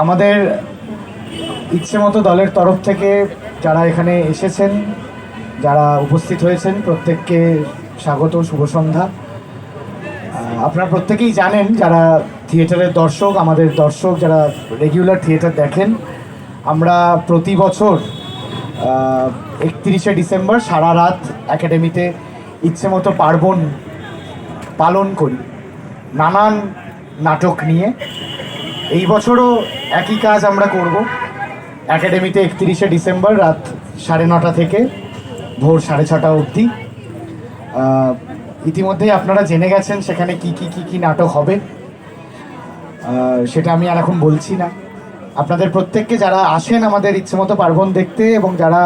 আমাদের ইচ্ছে মতো দলের তরফ থেকে যারা এখানে এসেছেন, যারা উপস্থিত হয়েছেন, প্রত্যেককে স্বাগত, শুভ সন্ধ্যা। আপনারা প্রত্যেকেই জানেন, যারা থিয়েটারের দর্শক, আমাদের দর্শক যারা রেগুলার থিয়েটার দেখেন, আমরা প্রতি বছর 31শে ডিসেম্বর সারা রাত একাডেমিতে ইচ্ছে মতো পার্বণ পালন করি নানান নাটক নিয়ে। এই বছরও একই কাজ আমরা করব। একাডেমিতে 31শে ডিসেম্বর রাত 9:30 থেকে ভোর 6:30 অবধি। ইতিমধ্যেই আপনারা জেনে গেছেন সেখানে কি নাটক হবে, সেটা আমি আর এখন বলছি না। আপনাদের প্রত্যেককে যারা আসেন আমাদের ইচ্ছে মতো পার্বণ দেখতে, এবং যারা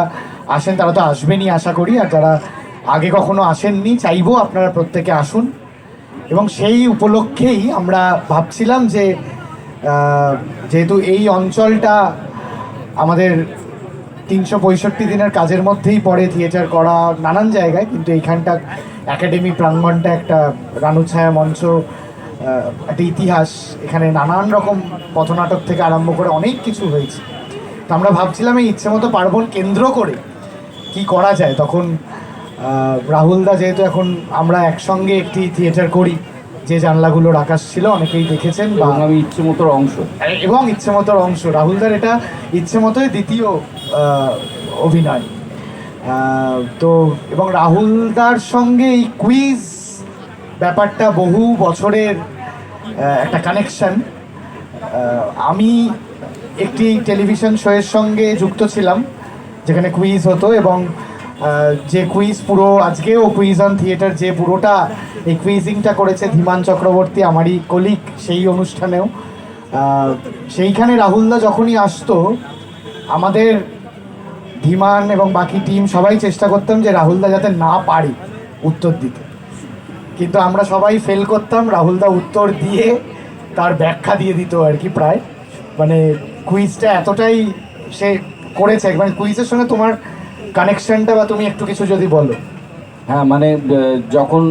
আসেন তারা তো আসবেনই আশা করি, আর যারা আগে কখনো আসেননি চাইবো আপনারা প্রত্যেকে আসুন। এবং সেই উপলক্ষেই আমরা ভাবছিলাম যে যেহেতু এই অঞ্চলটা আমাদের 365 দিনের কাজের মধ্যেই পড়ে থিয়েটার করা নানান জায়গায়, কিন্তু এইখানটা একাডেমি প্রাঙ্গণটা একটা রানুছায়া মঞ্চ, একটা ইতিহাস, এখানে নানান রকম পথনাটক থেকে আরম্ভ করে অনেক কিছু হয়েছে। তো আমরা ভাবছিলাম এই ইচ্ছে মতো পার্বণ কেন্দ্র করে কি করা যায়। তখন রাহুলদা, যেহেতু এখন আমরা একসঙ্গে একটি থিয়েটার করি, যে জানলাগুলোর আকাশ ছিল অনেকেই দেখেছেন, বা আমি ইচ্ছে মতোর অংশ, এবং ইচ্ছে মতোর অংশ, রাহুলদার এটা ইচ্ছে মতোই দ্বিতীয় অভিনয়। তো এবং রাহুলদার সঙ্গে এই কুইজ ব্যাপারটা বহু বছরের একটা কানেকশন। আমি একটি টেলিভিশন শোয়ের সঙ্গে যুক্ত ছিলাম যেখানে কুইজ হতো, এবং যে কুইজ পুরো আজকেও কুইজ অন থিয়েটার যে পুরোটা এই কুইজিংটা করেছে ধীমান চক্রবর্তী, আমারই কলিগ সেই অনুষ্ঠানেও। সেইখানে রাহুলদা যখনই আসতো, আমাদের ধীমান এবং বাকি টিম সবাই চেষ্টা করতাম যে রাহুলদা যাতে না পারে উত্তর দিতে, কিন্তু আমরা সবাই ফেল করতাম। রাহুলদা উত্তর দিয়ে তার ব্যাখ্যা দিয়ে দিত আর কি, প্রায় মানে কুইজটা এতটাই সে করেছে। মানে কুইজের সঙ্গে তোমার কানেকশনটা বা তুমি একটু কিছু যদি বলো। হ্যাঁ, মানে যখন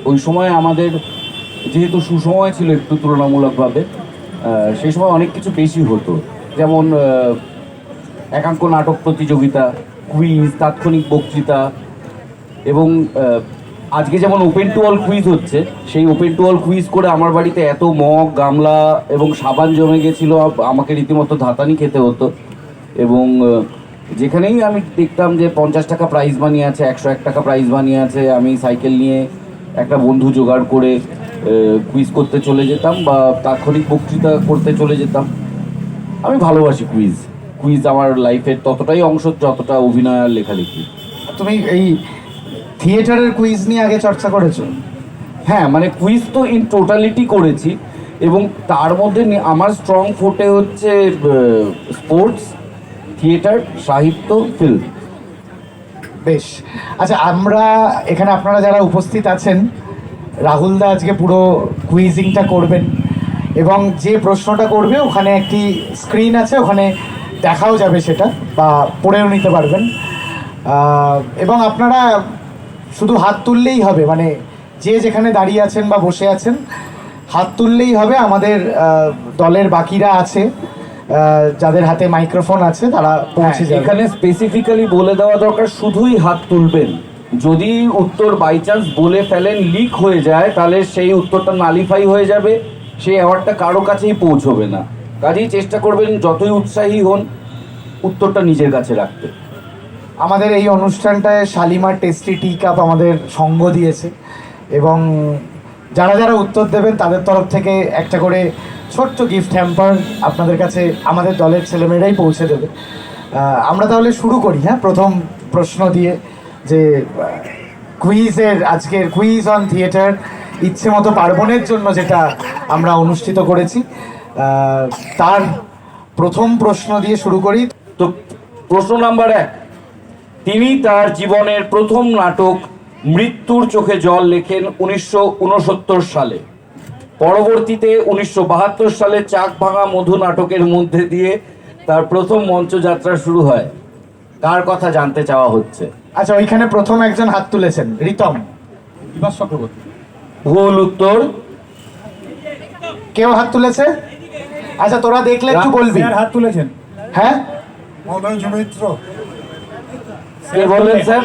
ওই সময় আমাদের যেহেতু সুসময় ছিল একটু তুলনামূলকভাবে, সেই সময় অনেক কিছু বেশি হতো, যেমন একাঙ্ক নাটক প্রতিযোগিতা, কুইজ, তাৎক্ষণিক বক্তৃতা, এবং আজকে যেমন ওপেন টু অল কুইজ হচ্ছে, সেই ওপেন টু অল কুইজ করে আমার বাড়িতে এত মগ, গামলা এবং সাবান জমে গেছিল, আমাকে রীতিমতো ধাতানি খেতে হতো। এবং যেখানেই আমি দেখতাম যে 50 টাকা প্রাইজ মানি আছে, 101 টাকা প্রাইজ মানি আছে, আমি সাইকেল নিয়ে একটা বন্ধু জোগাড় করে কুইজ করতে চলে যেতাম বা তাৎক্ষণিক বক্তৃতা করতে চলে যেতাম। আমি ভালোবাসি কুইজ। কুইজ আমার লাইফের ততটাই অংশ যতটা অভিনয় আর লেখালেখি। তুমি এই থিয়েটারের কুইজ নিয়ে আগে চর্চা করেছো? হ্যাঁ, মানে কুইজ তো ইন টোটালিটি করেছি, এবং তার মধ্যে আমার স্ট্রং ফোর্টে হচ্ছে স্পোর্টস, থিয়েটার, সাহিত্য, ফিল্ম। বেশ, আচ্ছা, আমরা এখানে আপনারা যারা উপস্থিত আছেন, রাহুলদা আজকে পুরো কুইজিংটা করবেন, এবং যে প্রশ্নটা করবে ওখানে একটি স্ক্রিন আছে, ওখানে দেখাও যাবে সেটা, বা পড়েও নিতে পারবেন। এবং আপনারা শুধু হাত তুললেই হবে, মানে যে যেখানে দাঁড়িয়ে আছেন বা বসে আছেন হাত তুললেই হবে। আমাদের দলের বাকিরা আছে, যাদের হাতে মাইক্রোফোন আছে, তারা পৌঁছে যাবে। এখানে স্পেসিফিক্যালি বলে দেওয়া দরকার, শুধুই হাত তুলবেন। যদি উত্তর বাই চান্স বলে ফেলেন, লিক হয়ে যায়, তাহলে সেই উত্তরটা নালিফাই হয়ে যাবে, সেই অ্যাওয়ার্ডটা কারো কাছেই পৌঁছবে না। কাজেই চেষ্টা করবেন যতই উৎসাহী হন উত্তরটা নিজের কাছে রাখতে। আমাদের এই অনুষ্ঠানটায় শালিমার টেস্টি টি কাপ আমাদের সঙ্গ দিয়েছে, এবং যারা যারা উত্তর দেবেন তাদের তরফ থেকে একটা করে ছোট্ট গিফট হ্যাম্পার আপনাদের কাছে আমাদের দলের ছেলেমেয়েরাই পৌঁছে দেবে। আমরা তাহলে শুরু করি, হ্যাঁ, প্রথম প্রশ্ন দিয়ে, যে কুইজের আজকের কুইজ অন থিয়েটার ইচ্ছে মতো পার্বণের জন্য যেটা আমরা অনুষ্ঠিত করেছি, তার প্রথম প্রশ্ন দিয়ে শুরু করি। তো প্রশ্ন নাম্বার 1, তিনি তার জীবনের প্রথম নাটক মৃত্যুর চোখে জল লেখেন 1969 সালে। পরবর্তীতে 1972 সালে চাক ভাঙা মধু নাটকের মধ্যে দিয়ে তার প্রথম মঞ্চযাত্রা শুরু হয়। কার কথা জানতে চাওয়া হচ্ছে? আচ্ছা, ওইখানে প্রথম একজন হাত তুলেছেন, রিতম। বিভাস চক্রবর্তী। ভুল উত্তর। কেউ হাত তুলেছে? আচ্ছা তোরা দেখলে একটু বলবি। স্যার হাত তুলেছেন। হ্যাঁ মনোজ মিত্র, কে বললেন স্যার?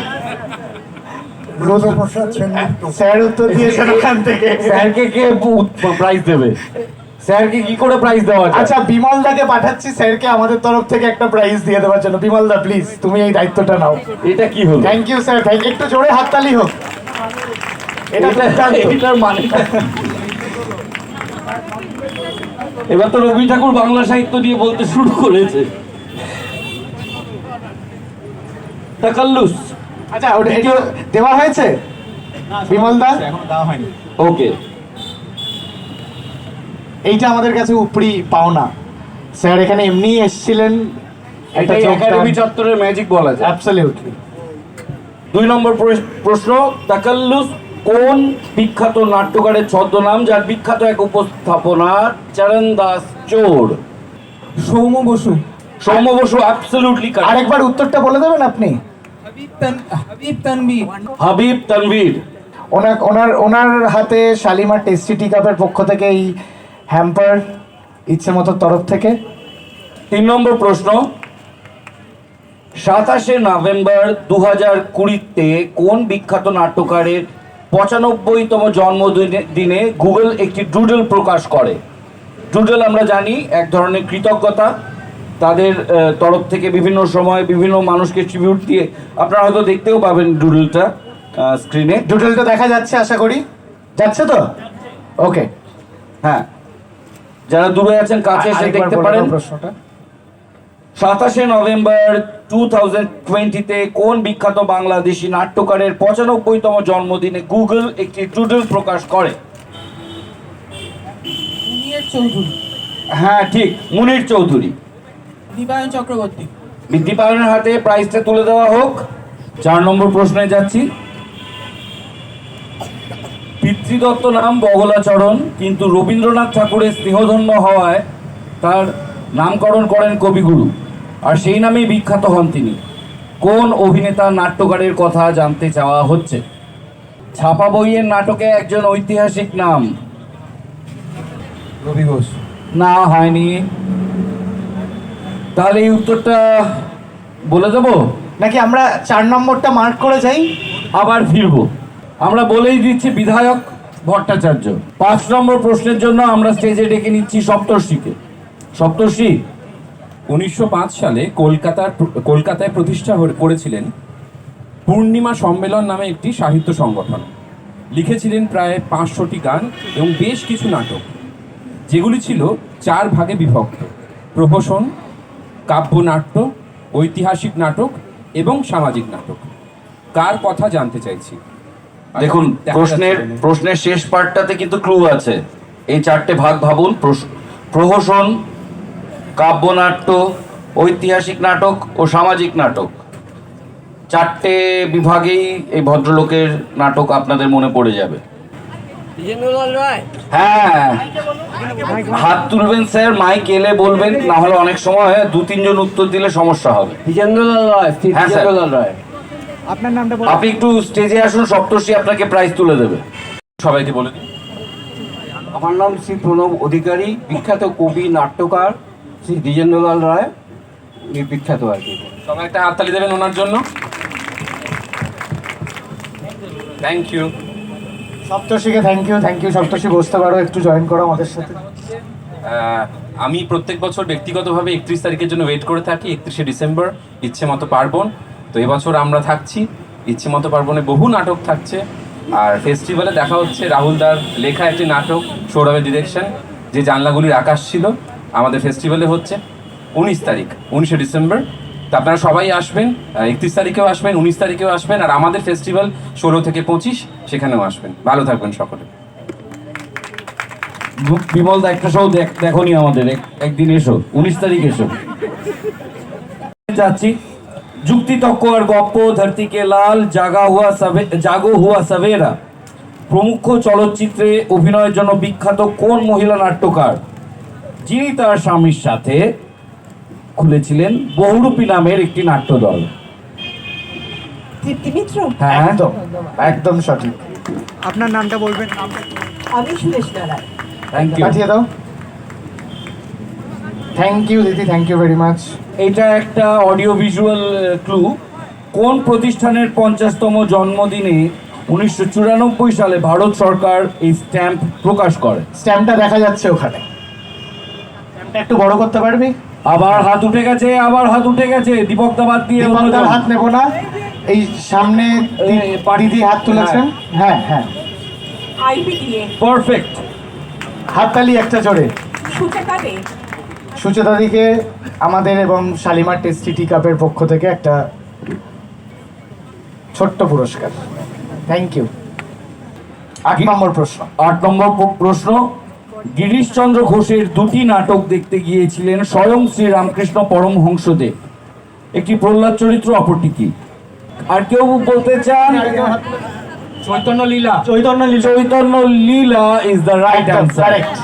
রুদ্রপ্রসাদ সেনগুপ্ত। স্যার উত্তর দিয়েছেন ওখান থেকে। স্যারকে কে প্রাইজ দেবে? স্যারকে কি করে প্রাইজ দেওয়া যায়? আচ্ছা বিমল দাকে পাঠাচ্ছি স্যারকে আমাদের তরফ থেকে একটা প্রাইজ দিয়ে দেওয়ার জন্য। বিমল দা প্লিজ তুমি এই দায়িত্বটা নাও। এটা কি হলো? থ্যাংক ইউ স্যার, থ্যাংক একটু জোরে হাততালি হোক। এটা এটার মানে এবার তো রবি ঠাকুর বাংলা সাহিত্য দিয়ে বলতে শুরু করেছে। তাকাল্লুস। আচ্ছা ওটা এটা দেওয়া হয়েছে বিমল দা? এখন দেওয়া হয়নি। ওকে, এইটা আমাদের কাছে উপরি পাওনা। স্যার এখানে এমনি এসেছিলেন, একটা এটাই একাডেমি চত্বরের ম্যাজিক বলা যায়। অ্যাবসলিউটলি। 2 নম্বর প্রশ্ন, তাকাল্লুস কোন বিখ্যাত নাট্যকারের ছদ্মনাম যার বিখ্যাত এক উপস্থাপনা চরণ দাস চোর? সৌম্য বসু। Soumya Basu absolutely correct. আরেকবার উত্তরটা বলে দেবেন আপনি? হাবিব তানভীর। হাবিব তানভীর। ওনার হাতে শালিমার টেস্টি টি কাপের পক্ষ থেকে এই হ্যাম্পার ইচ্ছে মতো তরফ থেকে। 3 নম্বর প্রশ্ন, 27শে নভেম্বর 2020-তে কোন বিখ্যাত নাট্যকারের 95তম জন্মদিনে গুগল একটি ডুডল প্রকাশ করে? ডুডল আমরা জানি এক ধরনের কৃতজ্ঞতা, তাদের তরফ থেকে বিভিন্ন সময় বিভিন্ন মানুষকে ট্রিবিউট দিয়ে। আপনারা হয়তো দেখতেও পাবেন ডুডলটা স্ক্রিনে। ডুডলটা দেখা যাচ্ছে আশা করি, যাচ্ছে তো? ওকে হ্যাঁ, যারা দূরে আছেন কাছে এসে আরেকবার দেখতে বলে পারেন। দাও প্রশ্নটা। 27শে নভেম্বর 2020-তে কোন বিখ্যাত বাংলাদেশি নাট্যকারের 95তম জন্মদিনে গুগল একটি ডুডল প্রকাশ করে? মুনির চৌধুরী। হ্যাঁ ঠিক, মুনির চৌধুরী। দীপায়ন চক্রবর্তী। দীপায়নের হাতে প্রাইজটা তুলে দেওয়া হোক। 4 নম্বর প্রশ্নে যাচ্ছি। পিতৃদত্ত নাম বগলাচরণ, কিন্তু রবীন্দ্রনাথ ঠাকুরের স্নেহধন্য হওয়ায় তার নামকরণ করেন কবিগুরু, আর সেই নামেই বিখ্যাত হন তিনি। কোন অভিনেতা নাট্যকারের কথা জানতে চাওয়া হচ্ছে? ছাপা বইয়ের নাটকে একজন ঐতিহাসিক নাম। রবি ঘোষ। না, হয়নি। তাহলে এই উত্তরটা বলে দেবো নাকি আমরা 4 নম্বরটা মার্ক করে যাই? আবার ফিরবো? আমরা বলেই দিচ্ছি বিধায়ক ভট্টাচার্য। 5 নম্বর প্রশ্নের জন্য আমরা স্টেজে ডেকে নিচ্ছি সপ্তর্ষিকে। সপ্তর্ষি, 1905 সালে কলকাতায় প্রতিষ্ঠা করেছিলেন পূর্ণিমা সম্মেলন নামে একটি সাহিত্য সংগঠন। লিখেছিলেন প্রায় 500টি গান এবং বেশ কিছু নাটক, যেগুলি ছিল 4 ভাগে বিভক্ত: প্রহসন, কাব্যনাট্য, ঐতিহাসিক নাটক এবং সামাজিক নাটক। কার কথা জানতে চাইছি? দেখুন দেখা প্রশ্নের যাচ্ছে না। প্রশ্নের শেষ পার্টটাতে কিন্তু ক্লু আছে। এই 4টে ভাগ ভাবুন: প্রহসন, কাব্যনাট্য, ঐতিহাসিক নাটক ও সামাজিক নাটক। 4টে বিভাগেই এই ভদ্রলোকের নাটক আপনাদের মনে পড়ে যাবে। হ্যাঁ, হাত তুলবেন স্যার, মাইক এলে বলবেন, না হলে অনেক সময় 2-3 জন উত্তর দিলে সমস্যা হবে। হ্যাঁ স্যার, আপনার নামটা আপনি একটু স্টেজে আসুন, সপ্তর্ষি আপনাকে প্রাইজ তুলে দেবে। সবাইকে বলে দিন। আমার নাম শ্রী প্রণব অধিকারী, বিখ্যাত কবি নাট্যকার শ্রী দ্বিজেন্দ্রলাল রায়, উনি বিখ্যাত আর কি। সবাই একটা হাততালি দেবেন ওনার জন্য। Thank you. সপ্তর্ষিকে থ্যাংক ইউ। সপ্তর্ষি বসতে পারো, একটু জয়েন করো আমাদের সাথে। আমি প্রত্যেক বছর ব্যক্তিগতভাবে 31 তারিখের জন্য ওয়েট করে থাকি। 31শে ডিসেম্বর ইচ্ছে মতো পার্বণ। তো এবছর আমরা থাকছি ইচ্ছে মতো পার্বণে, বহু নাটক থাকছে। আর ফেস্টিভ্যালে দেখা হচ্ছে রাহুলদার লেখা একটি নাটক, সৌরভের ডিরেকশন, যে জানলাগুলির আকাশ ছিল, আমাদের ফেস্টিভ্যালে হচ্ছে 19 তারিখ, 19শে ডিসেম্বর। তো আপনারা সবাই আসবেন, 31 তারিখেও আসবেন, 19 তারিখেও আসবেন। আর আমাদের ফেস্টিভ্যাল 16 থেকে 25, সেখানেও আসবেন। ভালো থাকবেন সকলে। বিমল দা একটা শো দেখনি আমাদের, একদিন এসো, 19 তারিখ এসো। যাচ্ছি। যুক্তি তক্ক আর গপ্প, ধরতি কে লাল, জাগো হুয়া সবেরা প্রমুখ চলচ্চিত্রে অভিনয়ের জন্য বিখ্যাত কোন মহিলা নাট্যকার, যিনি তার স্বামীর সাথে খুলেছিলেন বহুরূপী নামের একটি নাট্যদল? তৃপ্তি মিত্র। হ্যাঁ, একদম একদম সঠিক। আপনার নামটা বলবেন। আমি সুরেশ নারায়ণ। Thank you. পাঠিয়ে দাও। থ্যাংক ইউ দিদি, থ্যাংক ইউ ভেরি মাচ। এটা একটা অডিও ভিজুয়াল ক্লু। কোন প্রতিষ্ঠানের 50তম জন্মদিনে 1994 সালে ভারত সরকার এই স্ট্যাম্প প্রকাশ করে? স্ট্যাম্পটা দেখা যাচ্ছে ওখানে, স্ট্যাম্পটা একটু বড় করতে পারবি? আবার হাত উঠে গেছে, আবার হাত উঠে গেছে। দীপক দা বাদ দিয়ে দীপকদার হাত নেবো না, এই সামনে দিদি হাত তুলেছেন। হ্যাঁ হ্ঁ, আইপিটিএ পারফেক্ট। হাততালি একটা জোরে। সুচেতা দে সুচেতা দিকে আমাদের এবং শালিমার টেস্টি টি কাপের পক্ষ থেকে একটা ছোট্ট পুরস্কার। Thank you. 8 নম্বর প্রশ্ন। 8 নম্বর প্রশ্ন। গিরিশচন্দ্র ঘোষের 2টি নাটক দেখতে গিয়েছিলেন স্বয়ং শ্রী রামকৃষ্ণ পরমহংসদেব। একটি প্রহ্লাদ চরিত্র, অপরটি কি? আর কেউ বলতে চান? চৈতন্য লীলা। চৈতন্য চৈতন্য লীলা ইজ দ্য রাইট একদম অ্যান্সার। কারেক্ট।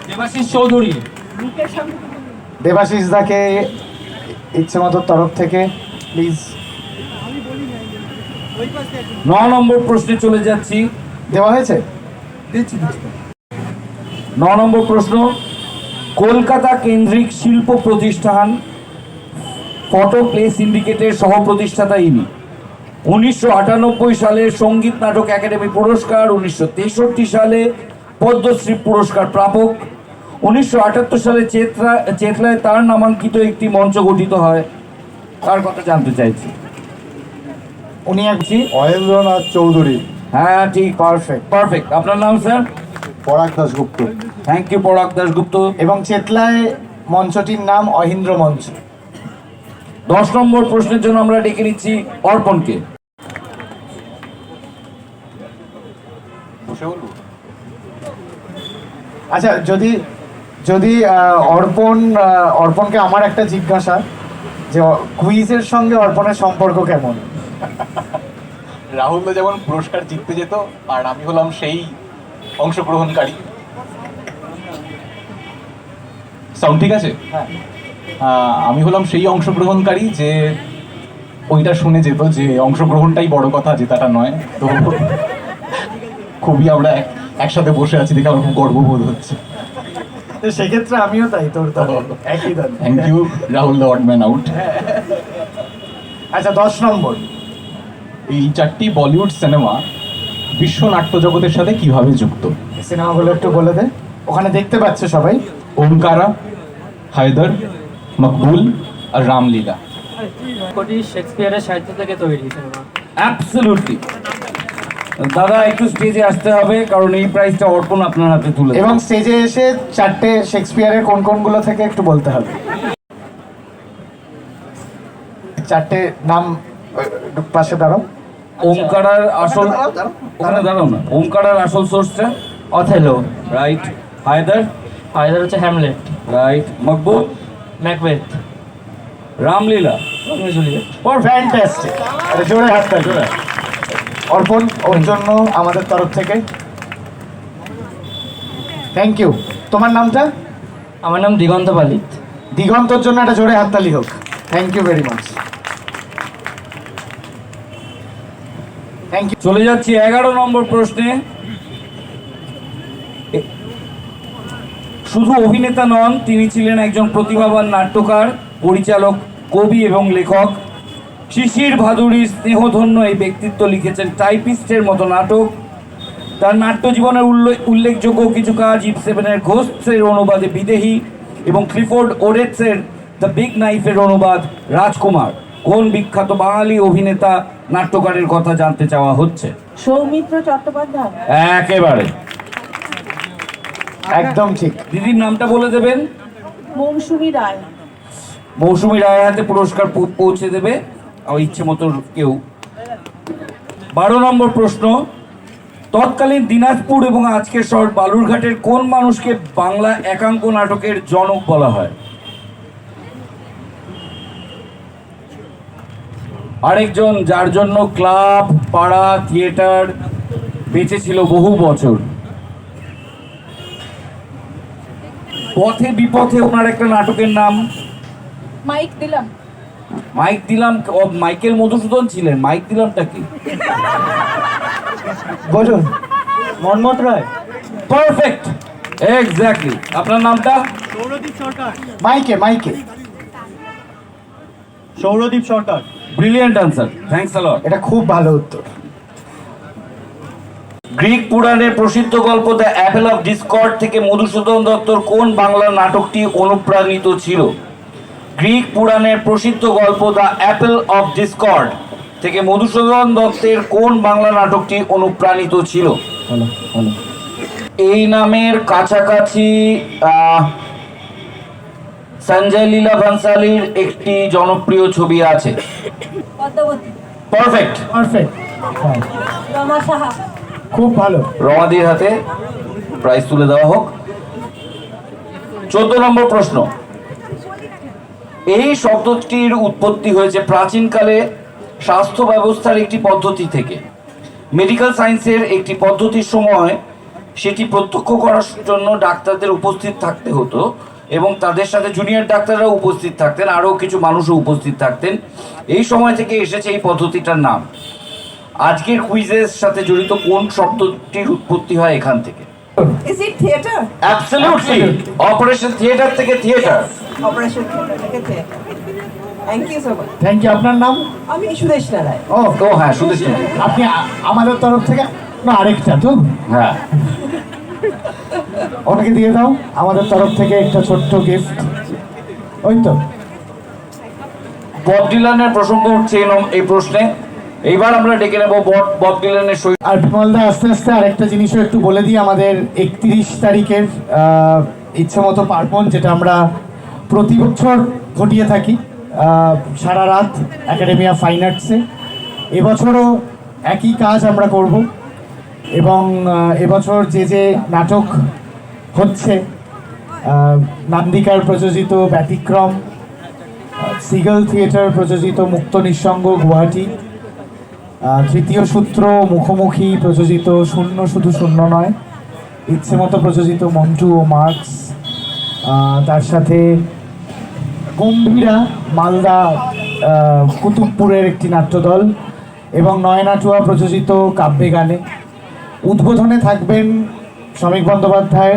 দেবাশিস চৌধুরী। দেবাশিস দাকে ইচ্ছে মতো তরফ থেকে প্লিজ। 9 নম্বর প্রশ্নে চলে যাচ্ছি। দেওয়া হয়েছে? 9 নম্বর প্রশ্ন। কলকাতা কেন্দ্রিক শিল্প প্রতিষ্ঠান ফটো প্লে সিন্ডিকেটের সহ প্রতিষ্ঠাতা ইনি। 1998 সালে সঙ্গীত নাটক একাডেমি পুরস্কার, 1963 সালে পদ্মশ্রী পুরস্কার প্রাপক। 1978 সালে চেতলায় তার নামাঙ্কিত একটি মঞ্চ গঠিত হয়। তার কথা জানতে চাইছি। উনি অয়েন্দ্রনাথ চৌধুরী। হ্যাঁ ঠিক, পারফেক্ট। পারফেক্ট। আপনার নাম স্যার? পরাগ দাশগুপ্ত। থ্যাংক ইউ পরাগ দাশগুপ্ত। এবং চেতলায় মঞ্চটির নাম অহিন্দ্র মঞ্চ। 10 নম্বর প্রশ্নের জন্য আমরা ডেকে নিচ্ছি অর্পণকে। আচ্ছা, যদি অর্পণকে আমার একটা জিজ্ঞাসা, যে কুইজের সঙ্গে অর্পণের সম্পর্ক কেমন? রাহুল যেমন পুরস্কার জিততে যেত, আর আমি হলাম সেই অংশগ্রহণকারী। সাউন্ড ঠিক আছে? হ্যাঁ। আমি হলাম সেই অংশগ্রহণকারী যে ওইটা শুনে যেত যে অংশগ্রহণটাই বড় কথা, জেতাটা নয়। তো খুবই আমরা একসাথে বসে আছি দেখে আমার খুব গর্ববোধ হচ্ছে। তো সেক্ষেত্রে আমিও তাই, তোর দল একই দল। Thank you Rahul, the odd man out. আচ্ছা, 10 নম্বর। এই 4টি বলিউড সিনেমা বিশ্ব নাট্য জগতের সাথে কিভাবে যুক্ত? সিনেমাগুলো একটু বলে দে, ওখানে দেখতে পাচ্ছে সবাই। ওমকারা, হায়দার, মকবুল আর রামলীলা। কোটি শেক্সপিয়ারের সাহিত্য থেকে তৈরি সিনেমা। অ্যাবসলিউটলি। দাদা একটু স্টেজে আসতে হবে, কারণ এই প্রাইজটা অর্পণ আপনার হাতে তুলে দেবে। এবং স্টেজে এসে 4টে শেক্সপিয়ারের কোন কোনগুলো থেকে একটু বলতে হবে। 4টে নাম একটু পাশে দাঁড়াও। ওমকারার আসল, ওখানে দাঁড়াও না। ওমকারার আসল সোর্সটা অথেলো। রাইট। হায়দার? হায়দার হচ্ছে Hamlet. Right. Maqbool? Macbeth. Ramleela? Romeo Juliet. Fantastic. আরে জোরে হাততালি। জোরে। অর্পণ, ওর জন্য আমাদের তরফ থেকে থ্যাংক ইউ। তোমার নামটা? আমার নাম দিগন্ত পালিত। দিগন্তর জন্য একটা জোরে হাততালি হোক। Thank you very much. Thank you. চলে যাচ্ছি 11 নম্বর প্রশ্নে। শুধু অভিনেতা নন, তিনি ছিলেন একজন প্রতিভাবান নাট্যকার, পরিচালক, কবি এবং লেখক। শিশির ভাদুড়ির স্নেহধন্য এই ব্যক্তিত্ব লিখেছেন টাইপিস্টের মতো নাটক। তার নাট্য জীবনের উল্লেখযোগ্য কিছু কাজ: ইবসেনের ঘোস্টসের অনুবাদে বিদেহী এবং ক্লিফোর্ড ওরেটসের দ্য বিগ নাইফের অনুবাদ রাজকুমার। কোন বিখ্যাত বাঙালি অভিনেতা নাট্যকারের কথা জানতে চাওয়া হচ্ছে? সৌমিত্র চট্টোপাধ্যায়। একেবারে একদম ঠিক। দিদির নামটা বলে দেবেন। মৌসুমী রায়। মৌসুমী রায়ের হাতে পুরস্কার পৌঁছে দেবে আমার ইচ্ছে মতো কেউ। 12 নম্বর প্রশ্ন। তৎকালীন দিনাজপুর এবং আজকের শহর বালুরঘাটের কোন মানুষকে বাংলা একাঙ্ক নাটকের জনক বলা হয়? আরেকজন যার জন্য ক্লাব, পাড়া, থিয়েটার বেঁচে ছিল বহু বছর। পথে বিপথে ওনার একটা নাটকের নাম। মাইক দিলাম। মাইক দিলাম? মাইকেল মধুসূদন ছিলেন। মাইক দিলামটা কি? বলুন। মন্মথ রায়। Perfect, exactly. আপনার নামটা? মাইকে মাইকে। Sourodip Sarkar. Brilliant answer, thanks a lot. এটা খুব ভালো উত্তর। গ্রিক পুরাণের প্রসিদ্ধ গল্প দ্য অ্যাপেল অফ ডিসকর্ড থেকে মধুসূদন দত্তর কোন বাংলা নাটকটি অনুপ্রাণিত ছিল? গ্রিক পুরাণের প্রসিদ্ধ গল্প দ্য অ্যাপেল অফ ডিসকর্ড থেকে মধুসূদন দত্তের কোন বাংলা নাটকটি অনুপ্রাণিত ছিল? এই নামের কাছাকাছি সঞ্জয় লীলা ভান্সালীর একটি জনপ্রিয় ছবি আছে। পদ্মাবতী। পারফেক্ট। পারফেক্ট। হ্যাঁ, রমা সাহা। খুব ভালো। রমাদির হাতে প্রাইজ তুলে দেওয়া হোক। 14 নম্বর প্রশ্ন। এই শব্দটির উৎপত্তি হয়েছে প্রাচীনকালে স্বাস্থ্য ব্যবস্থার একটি পদ্ধতি থেকে। মেডিকেল সায়েন্সের একটি পদ্ধতির সময় সেটি প্রত্যক্ষ করার জন্য ডাক্তারদের উপস্থিত থাকতে হতো এবং তাদের সাথে জুনিয়র ডাক্তাররাও উপস্থিত থাকতেন, আরও কিছু মানুষও উপস্থিত থাকতেন। এই সময় থেকে এসেছে এই পদ্ধতিটার নাম। আজকের কুইজের সাথে জড়িত কোন শব্দটির উৎপত্তি হয় এখান থেকে? Is it theater? Absolutely, operation theatre থেকে theatre. Operation theater. Okay. Thank you so much. Thank you. আপনার নাম? আমি সুদেশ নারায়ণ। ও, ও হ্যাঁ, সুদেশ। আপনি আমাদের তরফ থেকে না আরেকটা তো হ্যাঁ, ওনাকে দিয়ে দাও আমাদের তরফ থেকে একটা ছোট্ট গিফট। ওই তো বব ডিলানের প্রসঙ্গ উঠছে এই প্রশ্নে। এইবার আমরা ডেকে নেব বব ডিলানের সই। আর বিমলদা আস্তে আস্তে আরেকটা জিনিসও একটু বলে দিই। আমাদের 31 তারিখের ইচ্ছে মতো পার্বণ, যেটা আমরা প্রতি বছর ঘটিয়ে থাকি সারা রাত একাডেমি অফ ফাইন আর্টসে। এবছরও একই কাজ আমরা করব এবং এবছর যে যে নাটক হচ্ছে, নান্দিকার প্রযোজিত ব্যতিক্রম, সিগল থিয়েটার প্রযোজিত মুক্ত নিঃসঙ্গ গুয়াহাটি, তৃতীয় সূত্র মুখোমুখি প্রযোজিত শূন্য শুধু শূন্য নয়, ইচ্ছে মতো প্রযোজিত মন্টু ও মার্কস, তার সাথে গম্ভীরা মালদা কুতুবপুরের একটি নাট্যদল এবং নয়নাটুয়া প্রযোজিত কাব্যে গানে। উদ্বোধনে থাকবেন শ্রমিক বন্দ্যোপাধ্যায়,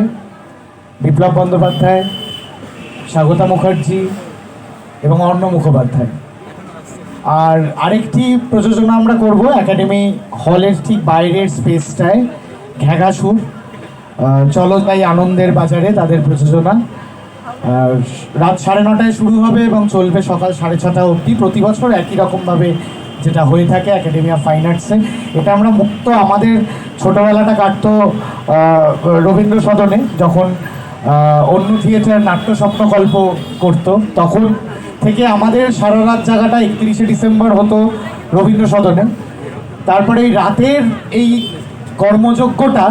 বিপ্লব বন্দ্যোপাধ্যায়, স্বাগতা মুখার্জি এবং অর্ণ মুখোপাধ্যায়। আর আরেকটি প্রযোজনা আমরা করব একাডেমি হলের ঠিক বাইরের স্পেসটায়, ঘ্যাঘাসুর, চলো তাই আনন্দের বাজারে তাদের প্রযোজনা। রাত 9:30টায় শুরু হবে এবং চলবে সকাল 6:30 অবধি। প্রতি বছর একই রকমভাবে যেটা হয়ে থাকে একাডেমি অফ ফাইন আর্টসে। এটা আমরা মুক্ত, আমাদের ছোটোবেলাটা কাটতো রবীন্দ্র সদনে, যখন অন্য থিয়েটার নাট্য স্বপ্নকল্প করতো, তখন থেকে আমাদের সারা রাত জায়গাটা 31শে ডিসেম্বর হতো রবীন্দ্র সদনে। তারপরে এই রাতের এই কর্মযজ্ঞটা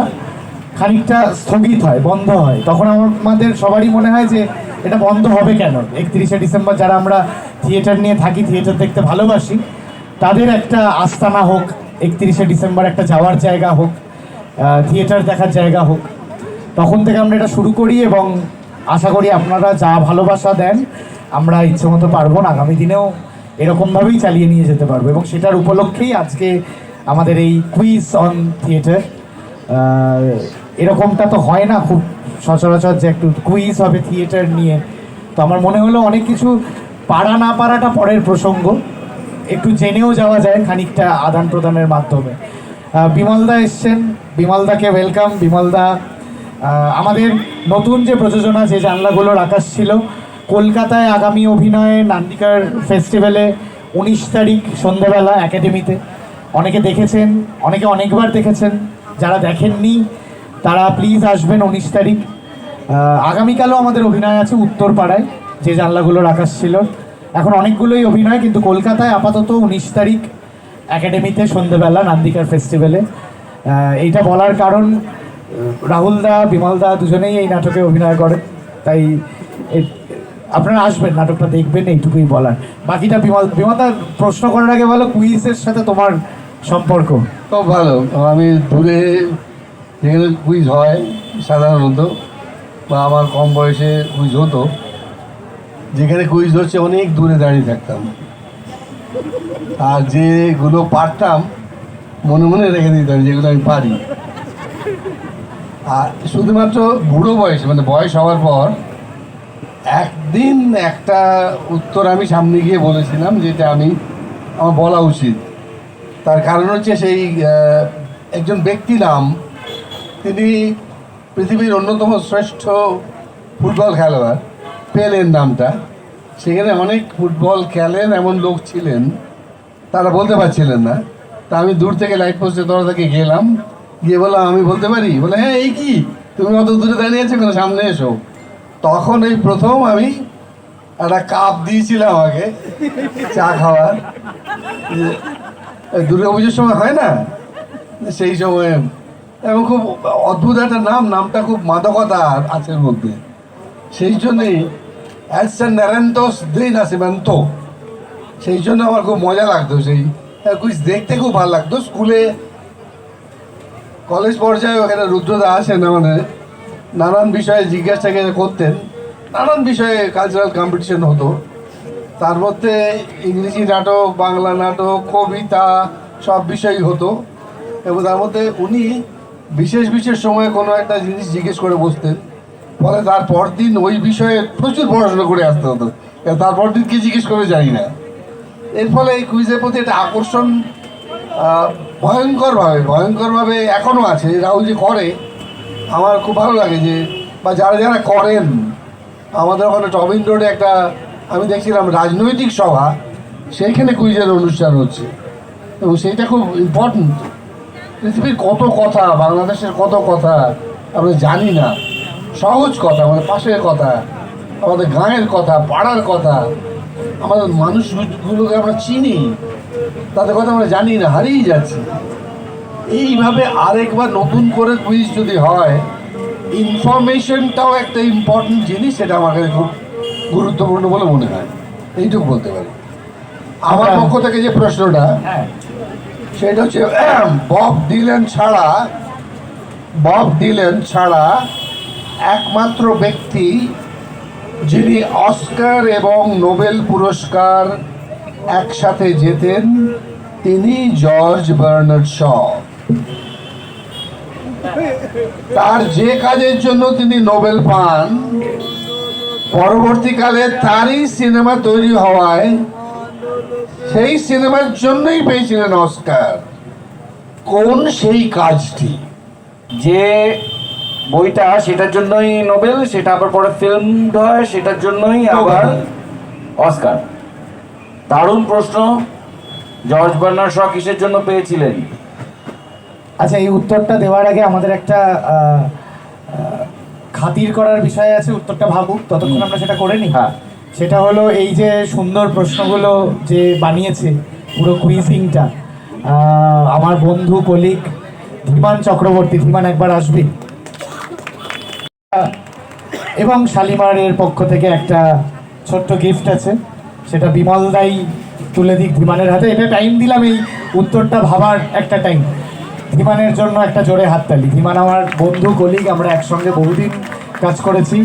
খানিকটা স্থগিত হয়, বন্ধ হয়। তখন আমাদের সবারই মনে হয় যে এটা বন্ধ হবে কেন। 31শে ডিসেম্বর যারা আমরা থিয়েটার নিয়ে থাকি, থিয়েটার দেখতে ভালোবাসি, তাদের একটা আস্তানা হোক, 31শে ডিসেম্বর একটা যাওয়ার জায়গা হোক, থিয়েটার দেখার জায়গা হোক। তখন থেকে আমরা এটা শুরু করি এবং আশা করি আপনারা যা ভালোবাসা দেন আমরা ইচ্ছে মতো পার্বণ আগামী দিনেও এরকমভাবেই চালিয়ে নিয়ে যেতে পারবো। এবং সেটার উপলক্ষেই আজকে আমাদের এই কুইজ অন থিয়েটার। এরকমটা তো হয় না খুব সচরাচর যে একটু কুইজ হবে থিয়েটার নিয়ে। তো আমার মনে হলো অনেক কিছু পারা না পারাটা পরের প্রসঙ্গ, একটু জেনেও যাওয়া যায় খানিকটা আদান প্রদানের মাধ্যমে। বিমলদা এসছেন, বিমলদাকে ওয়েলকাম। বিমলদা আমাদের নতুন যে প্রযোজনা, যে জানলাগুলোর আকাশ ছিল, কলকাতায় আগামী অভিনয়ে নান্দিকার ফেস্টিভ্যালে 19 তারিখ সন্ধ্যেবেলা একাডেমিতে। অনেকে দেখেছেন, অনেকে অনেকবার দেখেছেন, যারা দেখেননি তারা প্লিজ আসবেন 19 তারিখ। আগামীকালও আমাদের অভিনয় আছে উত্তরপাড়ায়, যে জানলাগুলোর আকাশ ছিল। এখন অনেকগুলোই অভিনয়, কিন্তু কলকাতায় আপাতত 19 তারিখ একাডেমিতে সন্ধ্যেবেলা নান্দিকার ফেস্টিভ্যালে। এইটা বলার কারণ রাহুলদা, বিমলদা দুজনেই এই নাটকে অভিনয় করেন, তাই আপনারা আসবেন, নাটকটা দেখবেন, এইটুকুই বলার। বাকিটা বিমলদা প্রশ্ন করার আগে বলো, কুইজের সাথে তোমার সম্পর্ক? খুব ভালো। আমি দূরে যেখানে কুইজ হয় সাধারণত, বা আমার কম বয়সে কুইজ হতো, যেখানে কুইজ হচ্ছে অনেক দূরে দাঁড়িয়ে থাকতাম, আর যেগুলো পারতাম মনে মনে রেখে দিতাম, যেগুলো আমি পারি। আর শুধুমাত্র বুড়ো বয়সে, মানে বয়স হওয়ার পর একদিন একটা উত্তর আমি সামনে গিয়ে বলেছিলাম, যেটা আমার বলা উচিত। তার কারণ হচ্ছে সেই একজন ব্যক্তি নাম, তিনি পৃথিবীর অন্যতম শ্রেষ্ঠ ফুটবল খেলোয়াড়, পেলের নামটা। সেখানে অনেক ফুটবল খেলেন এমন লোক ছিলেন, তারা বলতে পারছিলেন না। তা আমি দূর থেকে লাইট পোস্টে দরজা থেকে গেলাম, গিয়ে বললাম আমি বলতে পারি? বলে হ্যাঁ, এই কি তুমি অত দূরে দাঁড়িয়ে আছো কেন, সামনে এসো। তখন এই প্রথম আমি একটা কাপ দিয়েছিলাম আমাকে চা খাওয়ার, দুর্গা পুজোর সময় হয় না, সেই সময়। এবং খুব অদ্ভুত একটা নামটা খুব মাদকতা আছে এর মধ্যে। সেই জন্যেই অ্যাডসন ন্যারেন্টোস দে নাসিমেন্তো, সেই জন্য আমার খুব মজা লাগতো। সেই কুইজ দেখতে খুব ভালো লাগতো। স্কুলে কলেজ পর্যায়ে ওখানে রুদ্রদা আসেন, আমাদের নানান বিষয়ে জিজ্ঞাসা করতেন, নানান বিষয়ে কালচারাল কম্পিটিশন হতো। তার মধ্যে ইংরেজি নাটক, বাংলা নাটক, কবিতা সব বিষয়ই হতো। এবং তার মধ্যে উনি বিশেষ বিশেষ সময়ে কোনো একটা জিনিস জিজ্ঞেস করে বসতেন, ফলে তারপর দিন ওই বিষয়ে প্রচুর পড়াশোনা করে আসতে হতো। তারপর দিন কি জিজ্ঞেস করে জানি না। এর ফলে এই কুইজের প্রতি একটা আকর্ষণ ভয়ঙ্করভাবে এখনও আছে। রাহুল যে করে, আমার খুব ভালো লাগে যে, বা যারা যারা করেন। আমাদের ওখানে টবিন রোডে একটা আমি দেখছিলাম রাজনৈতিক সভা, সেইখানে কুইজের অনুষ্ঠান হচ্ছে, এবং সেইটা খুব ইম্পর্টেন্ট। পৃথিবীর কত কথা, বাংলাদেশের কত কথা আমরা জানি না। সহজ কথা, আমাদের পাশের কথা, আমাদের গাঁয়ের কথা, পাড়ার কথা, আমাদের মানুষগুলোকে আমরা চিনি, তাদের কথা আমরা জানি না, হারিয়ে যাচ্ছি। এইভাবে আরেকবার নতুন করে কুইজ যদি হয়, ইনফরমেশনটাও একটা ইম্পর্টেন্ট জিনিস, সেটা আমার কাছে খুব গুরুত্বপূর্ণ বলে মনে হয়। এইটুকু বলতে পারি। আমার পক্ষ থেকে যে প্রশ্নটা, সেটা হচ্ছে বব ডিলেন ছাড়া একমাত্র ব্যক্তি যিনি অস্কার এবং নোবেল পুরস্কার একসাথে জেতেন, তিনি জর্জ বার্নার্ড শ। তার যে কাজের জন্য তিনি নোবেল পান, পরবর্তীকালে তারই সিনেমা তৈরি হওয়ায় সেই সিনেমার জন্যই পেয়েছিলেন অস্কার। কোন সেই কাজটি? যে বইটা, সেটার জন্যই নোবেল, সেটা আবার পরে ফিল্ম হয়, সেটার জন্যই আবার অস্কার। দারুণ প্রশ্ন। জর্জ বার্নার্ড শ কিসের জন্য পেয়েছিলেন? আচ্ছা, এই উত্তরটা দেওয়ার আগে আমাদের একটা খাতির করার বিষয় আছে। উত্তরটা ভাবুক, ততক্ষণ আমরা সেটা করে নিই। হ্যাঁ, সেটা হলো এই যে সুন্দর প্রশ্নগুলো যে বানিয়েছে, পুরো কুইজিংটা, আমার বন্ধু কলিগ ধীমান চক্রবর্তী। ধীমান, একবার আসবি। এবং শালিমারের পক্ষ থেকে একটা ছোট্ট গিফট আছে, সেটা বিমল দাই তুলে দিক ধীমানের হাতে। এটা টাইম দিলাম এই উত্তরটা ভাবার একটা টাইম। ধীমানের জন্য একটা জোরে হাততালি। ধীমান আমার বন্ধু কলিগ, আমরা একসঙ্গে বহুদিন কাজ করেছি।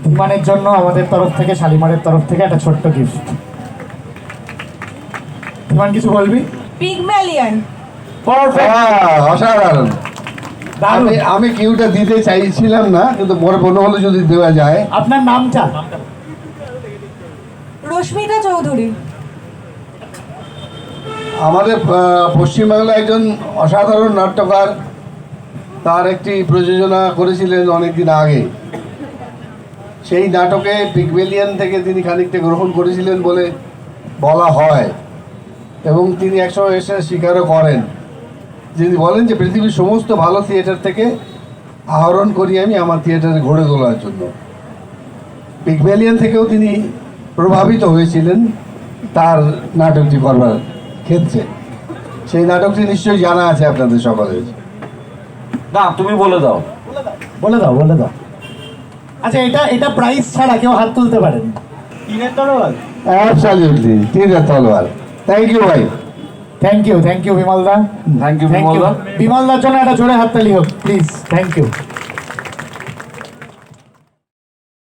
ধীমানের জন্য আমাদের তরফ থেকে, শালিমারের তরফ থেকে একটা ছোট্ট গিফট। ধীমান, কিছু বলবি? পিগম্যালিয়ন। অসাধারণ। আমি কিউটা দিতে চাইছিলাম না, কিন্তু পরে মনে হলো যদি দেওয়া যায়। আপনার নামটা? রশ্মিতা চৌধুরী। আমাদের পশ্চিমবাংলায় একজন অসাধারণ নাট্যকার, তার একটি প্রযোজনা করেছিলেন অনেকদিন আগে। সেই নাটকে পিগমেলিয়ন থেকে তিনি খানিকটা গ্রহণ করেছিলেন বলে বলা হয়, এবং তিনি একসময় এসে স্বীকারও করেন। যিনি বলেন যে পৃথিবীর সমস্ত ভালো থিয়েটার থেকে আহরণ করি আমি আমার থিয়েটারে গড়ে তোলার জন্য। পিগমেলিয়ন থেকেও তিনি প্রভাবিত হয়েছিলেন তার নাটকটি করবার ক্ষেত্রে। সেই নাটকটি নিশ্চয়ই জানা আছে আপনাদের সকলের। না, তুমি বলে দাও। বলে দাও। আচ্ছা, এটা প্রাইস ছাড়া কেউ হাত তুলতে পারেন? তীরের তলোয়ার। অ্যাবসলিউটলি, তীরের তলোয়ার। থ্যাংক ইউ ভাই। থ্যাংক ইউ বিমলদা। থ্যাংক ইউ বিমলদা। বিমলদার জন্য একটা জোরে হাততালি হোক প্লিজ। Thank you.